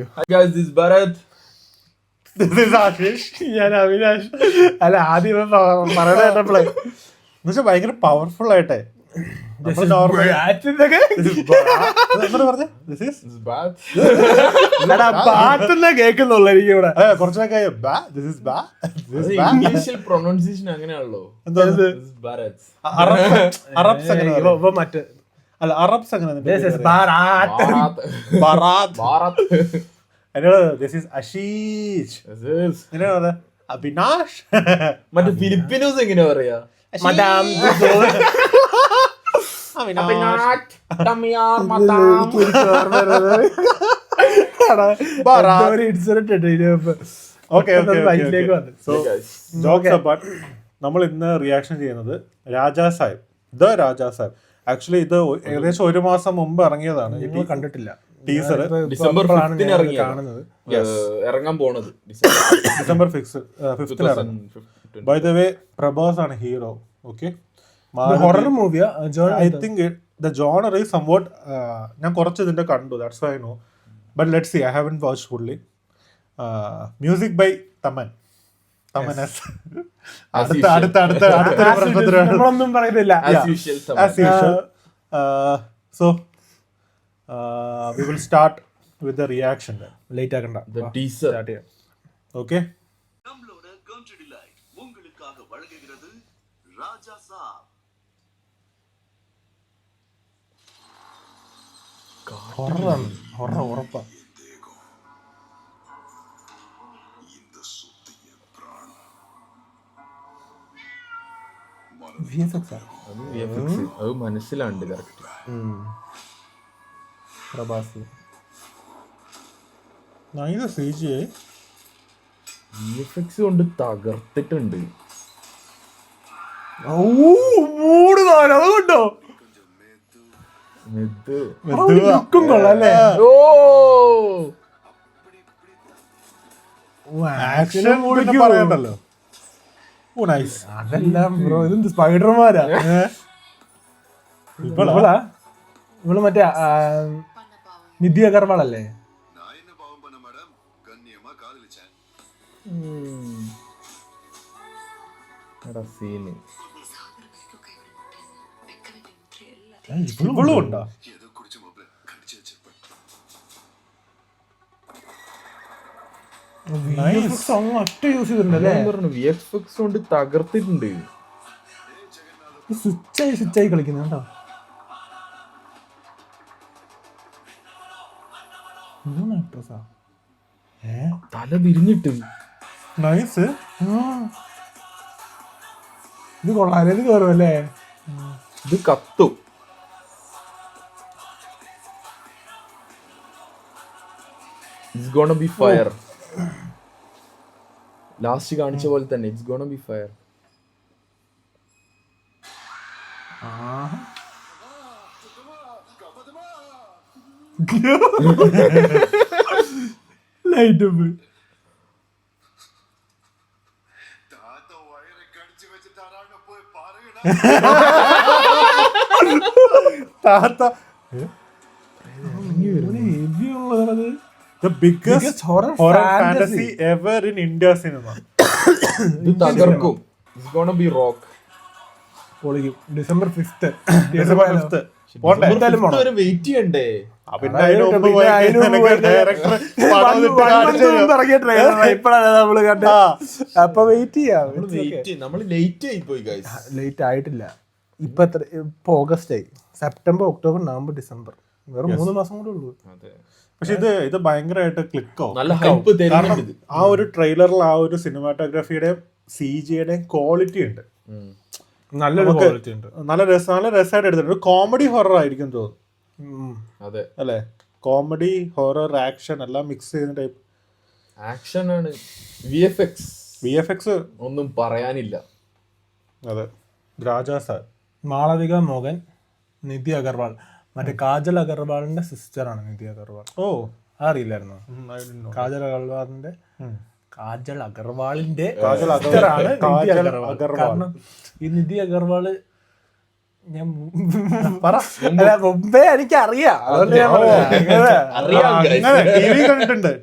Hi guys, this is Bharat. This is Ashish. ഞാൻ അവിനാഷ്. അല്ല ആദ്യം പറയണ കേട്ടപ്പോളേ എന്നുവെച്ചാൽ ഭയങ്കര പവർഫുൾ ആയിട്ടെ This is Bharat. This is Bharat. പാട്ടെന്നാ കേൾക്കുന്നുള്ളു എനിക്ക് ഇവിടെ. കുറച്ചൊക്കെ ഇംഗ്ലീഷിൽ പ്രൊനൗൺസിയേഷൻ അങ്ങനെയാണല്ലോ. This is Bharat. അറബ്സ് ഇവ മറ്റ് അല്ല അറബ്സ് അങ്ങനെ This is Bharat. Bharat. എന്നോട് ദിസ് ഈസ് അഷീഷ് This is. എങ്ങനെയാ പറയാ അഭിനാഷ് മറ്റേ ഫിലിപ്പിനോസ് എങ്ങനെയാ പറയാ? Madam. Abhinash okay so jokes apart നമ്മൾ ഇന്ന് റിയാക്ഷൻ ചെയ്യുന്നത് രാജാ സാഹിബ് ദ രാജാ സാഹിബ്. ആക്ച്വലി ഇത് ഏകദേശം ഒരു മാസം മുമ്പ് ഇറങ്ങിയതാണ്. നിങ്ങൾ കണ്ടിട്ടില്ല ടീസർ ഡിസംബർ 5th ഇറങ്ങിയ കാണുന്നത്. ഇറങ്ങാൻ പോണത് ഡിസംബർ 5th ഇറങ്ങി. ബൈ ദ വേ പ്രഭാസ് ആണ് ഹീറോ. ഓക്കെ ഹൊറർ മൂവിയാ. I think the genre is somewhat. ഞാൻ കുറച്ച് ഇതിന്റെ കണ്ടു, that's why I know. But let's see, I haven't watched fully. Music by Thaman. നമ്മളൊന്നും പറയുന്നില്ല. So we will start with the reaction. Late ആക്കണ്ട. The teaser. Start ചെയ്യാം. Okay. நம்மளோட country delight உங்களுக்காக வழங்குகிறது ராஜா சாப். ഹൊററാണ്. ഹൊറർ ഉറപ്പാ. VFX ആ. അത് മനസ്സിലാണ്ട് correct. Prabhas. Nice CGI. VFX കൊണ്ട് തകർത്തിട്ടുണ്ട്. മൂട് കാണാം. അതുകൊണ്ടോ ലുക്കും കൊള്ളാം അല്ലേ? ആക്ഷൻ പറയണ്ടല്ലോ. ഓ നൈസ്. അതെല്ലാം ബ്രോ ഇതെന്ത് സ്പൈഡർമാരാ. ഇവളാ ഇവള് മറ്റേ നിധി അഗർവാൾ അല്ലേ? நான் என்ன பாவம் பண்ண மேடம், கண்ணியமா காதலிச்சேன். സീന് ഇവളും ഉണ്ടോ? ஏதோ குடிச்ச மாப்பிள கடிச்சு வச்சிருப்பேன். ഒറ്റ യൂസ് ചെയ്തിട്ടുണ്ടല്ലേ? VFX കൊണ്ട് തകർത്തിട്ടുണ്ട്. സ്വിച്ചായി കളിക്കുന്നത് കേട്ടോ. ആക്ട്രസാ തല തിരിഞ്ഞിട്ട് നൈസ്. ഇത് കൊള്ളാം. ഇത് കയറും അല്ലേ? ഇത് കത്തും. It's gonna be fire. Last കാണിച്ച പോലെ തന്നെ it's gonna B fire. Light தாத்தா வயரை கடிச்சு வச்சுட்டாரான்னு போய் பாருங்கடா. താത്ത ഹെവിയുള്ളത്. the biggest horror fantasy ever in India cinema. ഇത് തകർക്കും. It's gonna be rock. പൊളിക്കും. December 5th. December 5th. പോണ്ടേ? വരെ വെയിറ്റ് ചെയ്യണ്ടേ? ഇപ്പഴാണ് നമ്മള് കണ്ടത്. അപ്പൊ വെയിറ്റ് ചെയ്യാം. നമ്മൾ ലേറ്റ് ആയി പോയി ഗൈസ്. ലേറ്റ് ആയിട്ടില്ല. ഇപ്പൊ ഓഗസ്റ്റ് ആയി. സെപ്റ്റംബർ ഒക്ടോബർ നവംബർ ഡിസംബർ വെറും 3 മാസം കൂടെ ഉള്ളൂ. പക്ഷെ ഇത് ഭയങ്കരമായിട്ട് ക്ലിക്ക് ആവും. നല്ല ഹൈപ്പ് തരുന്നുണ്ട്. ആ ഒരു ട്രെയിലറിൽ ആ ഒരു സിനിമാറ്റോഗ്രാഫിയുടെയും CGയുടെയും ക്വാളിറ്റി ഉണ്ട്. നല്ലൊരു ക്വാളിറ്റി ഉണ്ട്. നല്ല രസമായിട്ട് എടുത്തിട്ടുണ്ട്. കോമഡി ഹൊറർ ആയിരിക്കും തോന്നുന്നു. അതെ അല്ലേ? കോമഡി ഹൊറർ ആക്ഷൻ എല്ലാം മിക്സ് ചെയ്യുന്ന ടൈപ്പ് ആക്ഷൻ ആണ്. VFX ഒന്നും പറയാനില്ല. അതെ. രാജാ സാർ. മാളവിക മോഹൻ, നിധി അഗർവാൾ. മറ്റേ കാജൽ അഗർവാളിന്റെ സിസ്റ്ററാണ് നിധി അഗർവാൾ. ഓ അറിയില്ലായിരുന്നു? കാജൽ അഗർവാളിന്റെ സിസ്റ്ററാണ് കാരണം ഈ നിധി അഗർവാള് ഞാൻ മുമ്പേ എനിക്ക് അറിയാം, അതുകൊണ്ട് ഞാൻ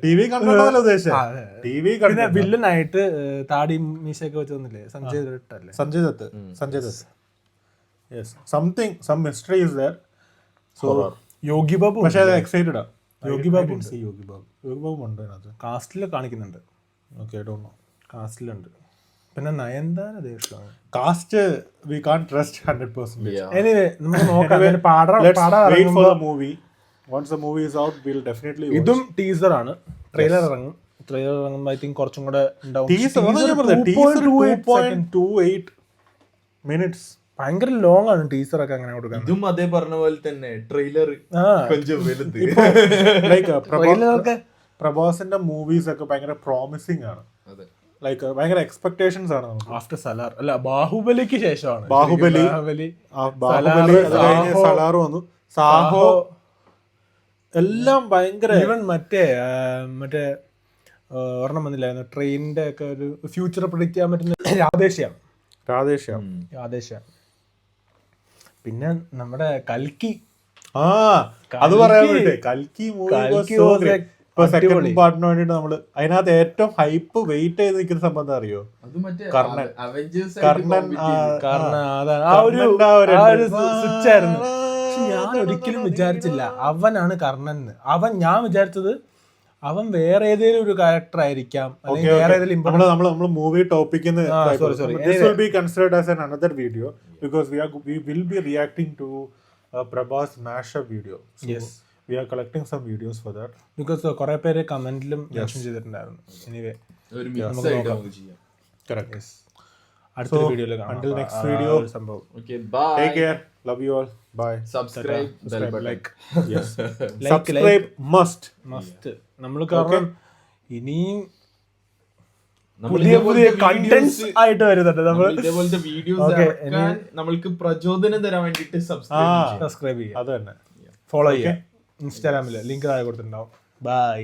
ടി വി കണ്ടിട്ടുണ്ടല്ലോ ഉദ്ദേശിച്ചത്. പിന്നെ വില്ലനായിട്ട് താടി മീശയൊക്കെ വെച്ച് വന്നില്ലേ, സഞ്ജയ് ദത്ത് അല്ലേ? Sanjay Dutt. Yes, some mystery is there. So Yogi Babu, പക്ഷേ അത് എക്സൈറ്റഡ്. യോഗി ബാബു യോഗി ബാബു ഉണ്ട് അതിനകത്ത്. കാസ്റ്റില് കാണിക്കുന്നുണ്ട്. Okay, I don't know. കാസ്റ്റിലുണ്ട്. പിന്നെ നയൻതാര ദേഷ്മാണ്. Cast we can't trust 100%. Anyway നമുക്ക് നോക്കാം. Wait for the movie. Once the movie is out, we'll definitely watch. ഇതും ടീസർ ആണ്. ട്രെയിലർ ഇറങ്ങും. ട്രെയിലർ ഇറങ്ങുമ്പോൾ ഐ തിങ്ക് കുറച്ചും കൂടെ ഉണ്ടാവും. Teaser 2.28 minutes. ഭയങ്കര ലോങ് ആണ് ടീസർ ഒക്കെ അങ്ങനെ കൊടുക്കാൻ. ഇതും അതേ പറഞ്ഞ പോലെ തന്നെ ട്രെയിലർ കൊഞ്ചം വലുത്. ട്രെയിലറൊക്കെ പ്രഭാസിന്റെ മൂവീസ് ഒക്കെ ഭയങ്കര പ്രോമിസിങ് ആണ്. ലൈക്ക് ഭയങ്കര എക്സ്പെക്ടേഷൻസ് ആണ് നമുക്ക്. ആഫ്റ്റർ സലാർ അല്ല, ബാഹുബലിക്ക് ശേഷമാണ്. ബാഹുബലി സലാർ വന്നു, സാഹോ എല്ലാം ഭയങ്കര. ഈവൻ മറ്റേ ഒരെണ്ണം വന്നില്ലായിരുന്നു ട്രെയിനിന്റെ ഒക്കെ ഒരു ഫ്യൂച്ചർ പ്രിഡിക്റ്റ് ചെയ്യാൻ പറ്റുന്ന രാധേശ്യാം. പിന്നെ നമ്മുടെ കൽക്കി. അത് പറയാൻ വേണ്ടി കൽക്കി മൂവി സെക്കൻഡ് പാർട്ടിന് വേണ്ടിട്ട് നമ്മള് അതിനകത്ത് ഏറ്റവും ഹൈപ്പ് വെയിറ്റ് ചെയ്ത് നിൽക്കുന്ന സംബന്ധം അറിയോ? കർണൻ. ഞാൻ ഒരിക്കലും വിചാരിച്ചില്ല അവനാണ് കർണൻ. ഞാൻ വിചാരിച്ചത് അവൻ വേറെ ഏതെങ്കിലും ഒരു ക്യാരക്ടർ ആയിരിക്കാം, അല്ലെങ്കിൽ വേറെ ഏതെങ്കിലും മൂവി ടോപ്പിക്കിന് considered as an another video because we will be reacting to Prabhas mashup video. We are collecting some videos for that. Because കുറെ പേര് കമന്റിലും മെൻഷൻ ചെയ്തിട്ടുണ്ടായിരുന്നു. എനിവേ ഒരു മിക്സ് ആയിട്ട് നമുക്ക് ചെയ്യാം. Correct. അടുത്ത വീഡിയോയിൽ കാണാം. Until next video. Okay, bye. Take care. Love you all. Bye. Subscribe, bell button. Like. Yes. Subscribe must. നമ്മൾ കാരണം ഇനിയും പുതിയ കണ്ടന്റ്സ് ആയിട്ട് വരുന്നുണ്ട്. നമ്മൾ ഇതേപോലത്തെ വീഡിയോസ് നമ്മൾക്ക് പ്രചോദനം തരാൻ വേണ്ടിട്ട് സബ്സ്ക്രൈബ് ചെയ്യുക, അത് തന്നെ ഫോളോ ചെയ്യുക. ഇൻസ്റ്റാഗ്രാമിൽ ലിങ്ക് താഴെ കൊടുത്തിട്ടുണ്ടാവും. ബൈ.